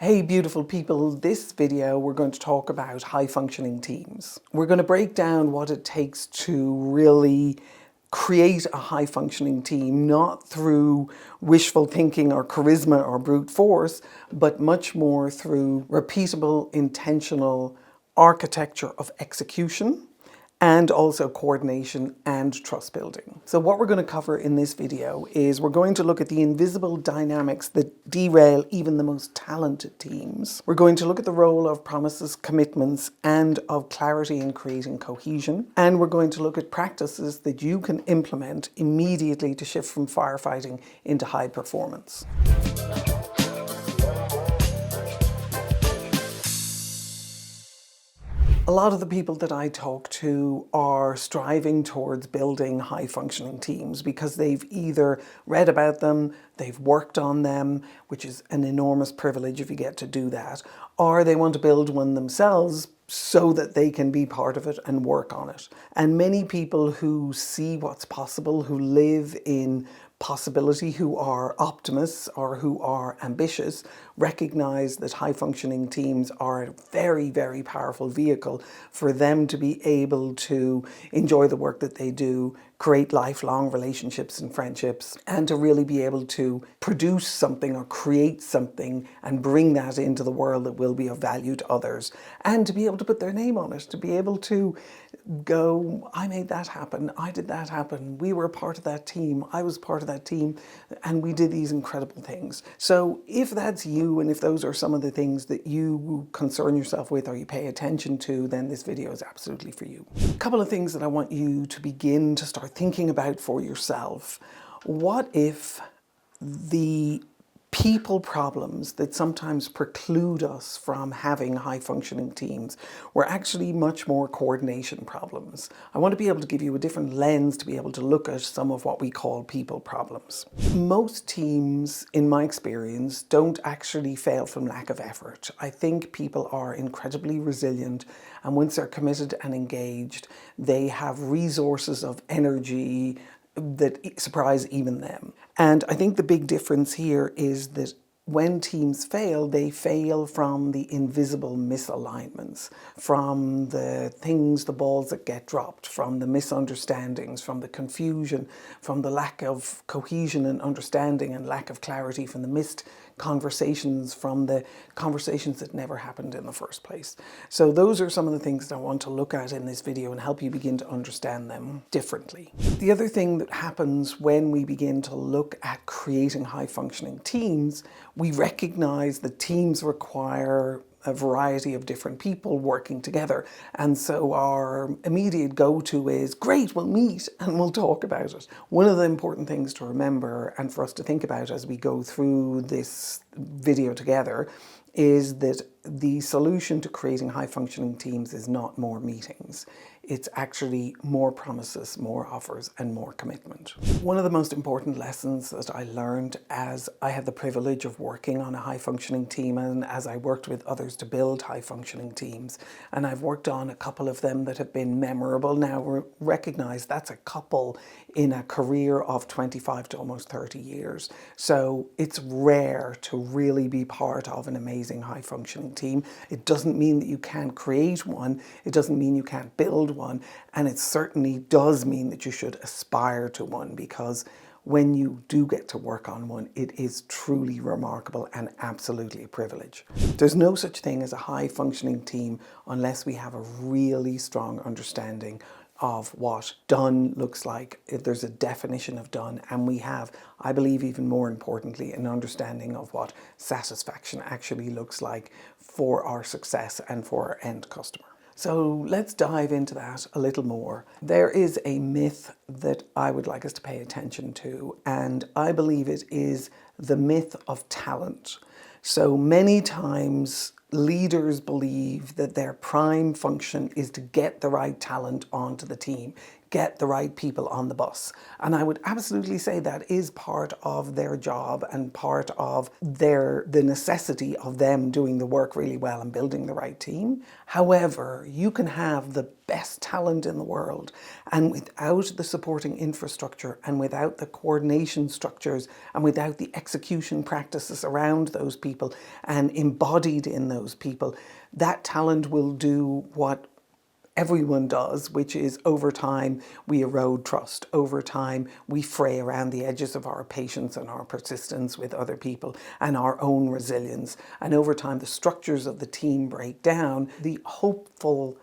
Hey beautiful people, this video we're going to talk about high functioning teams. We're going to break down what it takes to really create a high functioning team, not through wishful thinking or charisma or brute force, but much more through repeatable, intentional architecture of execution and also coordination and trust building. So what we're going to cover in this video is we're going to look at the invisible dynamics that derail even the most talented teams. We're going to look at the role of promises, commitments, and of clarity in creating cohesion. And we're going to look at practices that you can implement immediately to shift from firefighting into high performance. A lot of the people that I talk to are striving towards building high functioning teams because they've either read about them, they've worked on them, which is an enormous privilege if you get to do that, or they want to build one themselves so that they can be part of it and work on it. And many people who see what's possible, who live in possibility, who are optimists or who are ambitious, recognize that high functioning teams are a very, very powerful vehicle for them to be able to enjoy the work that they do, create lifelong relationships and friendships, and to really be able to produce something or create something and bring that into the world that will be of value to others, and to be able to put their name on it, to be able to go, I made that happen, I did that happen, we were a part of that team, I was part of that team, and we did these incredible things. So if that's you, and if those are some of the things that you concern yourself with or you pay attention to, then this video is absolutely for you. A couple of things that I want you to begin to start thinking about for yourself. What if the people problems that sometimes preclude us from having high functioning teams were actually much more coordination problems? I want to be able to give you a different lens to be able to look at some of what we call people problems. Most teams, in my experience, don't actually fail from lack of effort. I think people are incredibly resilient, and once they're committed and engaged, they have resources of energy that surprise even them. And I think the big difference here is that when teams fail, they fail from the invisible misalignments, from the things, the balls that get dropped, from the misunderstandings, from the confusion, from the lack of cohesion and understanding and lack of clarity, from the missed conversations, from the conversations that never happened in the first place. So those are some of the things that I want to look at in this video and help you begin to understand them differently. The other thing that happens when we begin to look at creating high functioning teams, we recognize that teams require a variety of different people working together. And so our immediate go-to is, great, we'll meet and we'll talk about it. One of the important things to remember and for us to think about as we go through this video together is that the solution to creating high functioning teams is not more meetings. It's actually more promises, more offers, and more commitment. One of the most important lessons that I learned as I had the privilege of working on a high functioning team and as I worked with others to build high functioning teams, and I've worked on a couple of them that have been memorable. Now recognize that's a couple in a career of 25 to almost 30 years. So it's rare to really be part of an amazing high functioning team. It doesn't mean that you can't create one. It doesn't mean you can't build one. And it certainly does mean that you should aspire to one, because when you do get to work on one, it is truly remarkable and absolutely a privilege. There's no such thing as a high functioning team unless we have a really strong understanding of what done looks like, if there's a definition of done, and we have, I believe even more importantly, an understanding of what satisfaction actually looks like for our success and for our end customer. So let's dive into that a little more. There is a myth that I would like us to pay attention to, and I believe it is the myth of talent. So many times leaders believe that their prime function is to get the right talent onto the team, get the right people on the bus. And I would absolutely say that is part of their job and part of the necessity of them doing the work really well and building the right team. However, you can have the best talent in the world, and without the supporting infrastructure and without the coordination structures and without the execution practices around those people and embodied in those people, that talent will do what everyone does, which is over time we erode trust. Over time we fray around the edges of our patience and our persistence with other people and our own resilience. And over time the structures of the team break down. The hopeful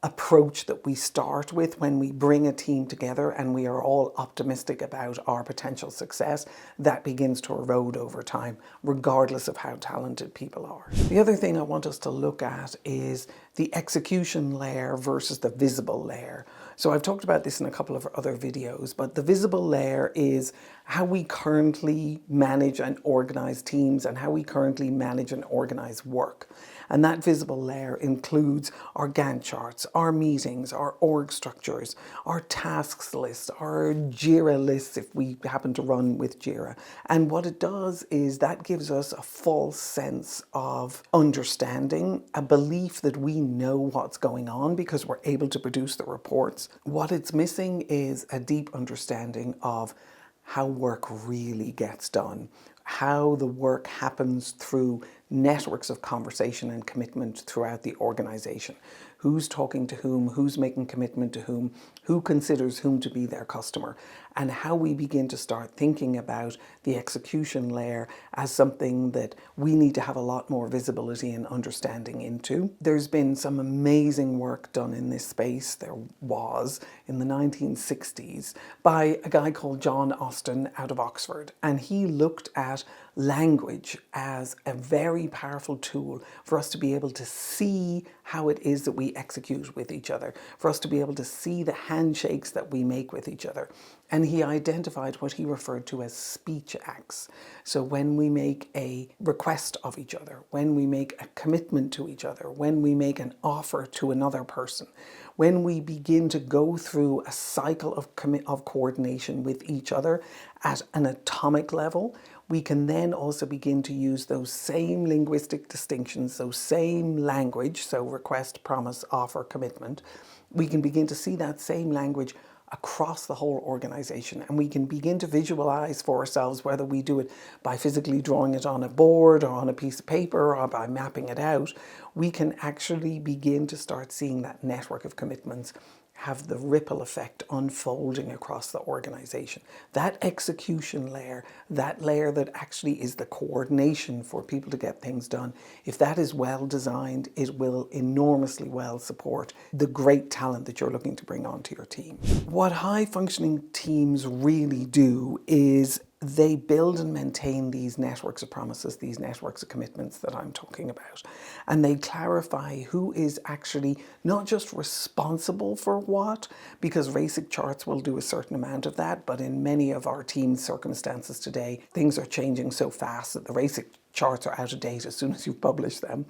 approach that we start with when we bring a team together and we are all optimistic about our potential success, that begins to erode over time, regardless of how talented people are. The other thing I want us to look at is the execution layer versus the visible layer. So I've talked about this in a couple of other videos, but the visible layer is how we currently manage and organize teams and how we currently manage and organize work. And that visible layer includes our Gantt charts, our meetings, our org structures, our tasks lists, our Jira lists if we happen to run with Jira. And what it does is that gives us a false sense of understanding, a belief that we know what's going on because we're able to produce the reports. What it's missing is a deep understanding of how work really gets done, how the work happens through networks of conversation and commitment throughout the organization. Who's talking to whom, who's making commitment to whom, who considers whom to be their customer, and how we begin to start thinking about the execution layer as something that we need to have a lot more visibility and understanding into. There's been some amazing work done in this space. There was in the 1960s by a guy called John Austin out of Oxford, and he looked at language as a very powerful tool for us to be able to see how it is that we execute with each other, for us to be able to see the handshakes that we make with each other. And he identified what he referred to as speech acts. So when we make a request of each other, when we make a commitment to each other, when we make an offer to another person, when we begin to go through a cycle of coordination with each other at an atomic level, we can then also begin to use those same linguistic distinctions, those same language, so request, promise, offer, commitment. We can begin to see that same language across the whole organization, and we can begin to visualize for ourselves, whether we do it by physically drawing it on a board or on a piece of paper or by mapping it out. We can actually begin to start seeing that network of commitments have the ripple effect unfolding across the organization. That execution layer, that layer that actually is the coordination for people to get things done, if that is well designed, it will enormously well support the great talent that you're looking to bring onto your team. What high functioning teams really do is they build and maintain these networks of promises, these networks of commitments that I'm talking about. And they clarify who is actually not just responsible for what, because RASIC charts will do a certain amount of that, but in many of our team circumstances today, things are changing so fast that the RASIC charts are out of date as soon as you publish them.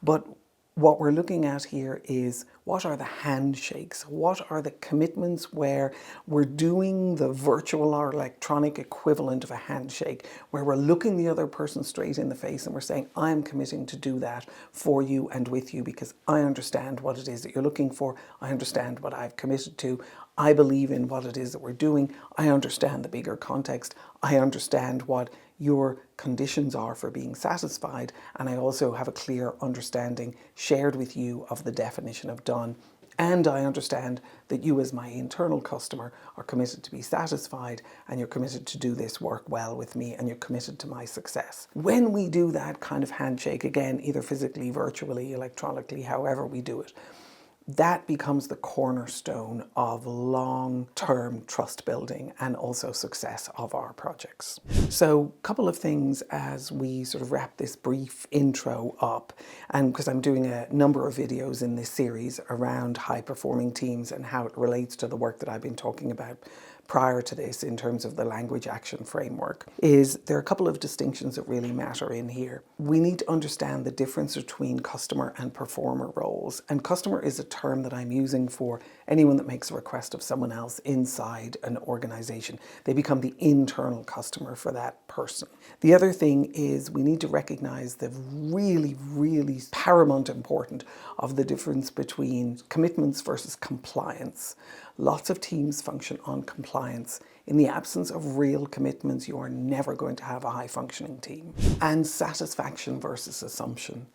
But what we're looking at here is, what are the handshakes? What are the commitments where we're doing the virtual or electronic equivalent of a handshake, where we're looking the other person straight in the face and we're saying, I'm committing to do that for you and with you because I understand what it is that you're looking for. I understand what I've committed to. I believe in what it is that we're doing. I understand the bigger context. I understand what your conditions are for being satisfied, and I also have a clear understanding shared with you of the definition of done, and I understand that you as my internal customer are committed to be satisfied, and you're committed to do this work well with me, and you're committed to my success. When we do that kind of handshake, again, either physically, virtually, electronically, however we do it, that becomes the cornerstone of long-term trust building and also success of our projects. So a couple of things as we sort of wrap this brief intro up, and because I'm doing a number of videos in this series around high-performing teams and how it relates to the work that I've been talking about prior to this in terms of the language action framework, is there are a couple of distinctions that really matter in here. We need to understand the difference between customer and performer roles. And customer is a term that I'm using for anyone that makes a request of someone else inside an organization. They become the internal customer for that person. The other thing is we need to recognize the really, really paramount importance of the difference between commitments versus compliance. Lots of teams function on compliance. In the absence of real commitments, you are never going to have a high functioning team. And satisfaction versus assumption.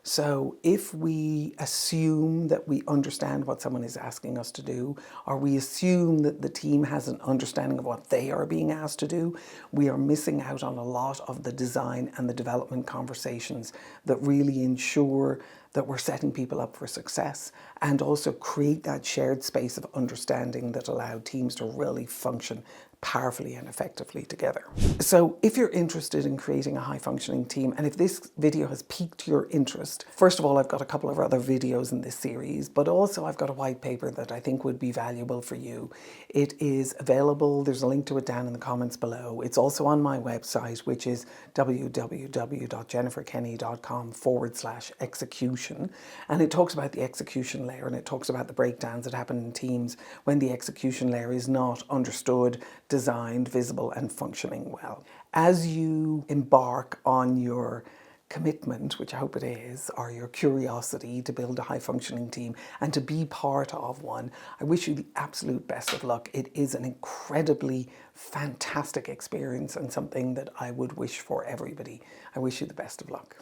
So if we assume that we understand what someone is asking us to do, or we assume that the team has an understanding of what they are being asked to do, we are missing out on a lot of the design and the development conversations that really ensure that we're setting people up for success and also create that shared space of understanding that allow teams to really function powerfully and effectively together. So if you're interested in creating a high functioning team, and if this video has piqued your interest, first of all, I've got a couple of other videos in this series, but also I've got a white paper that I think would be valuable for you. It is available, there's a link to it down in the comments below. It's also on my website, which is www.jenniferkenny.com/execution. And it talks about the execution layer, and it talks about the breakdowns that happen in teams when the execution layer is not understood, designed, visible, and functioning well. As you embark on your commitment, which I hope it is, or your curiosity to build a high functioning team and to be part of one, I wish you the absolute best of luck. It is an incredibly fantastic experience and something that I would wish for everybody. I wish you the best of luck.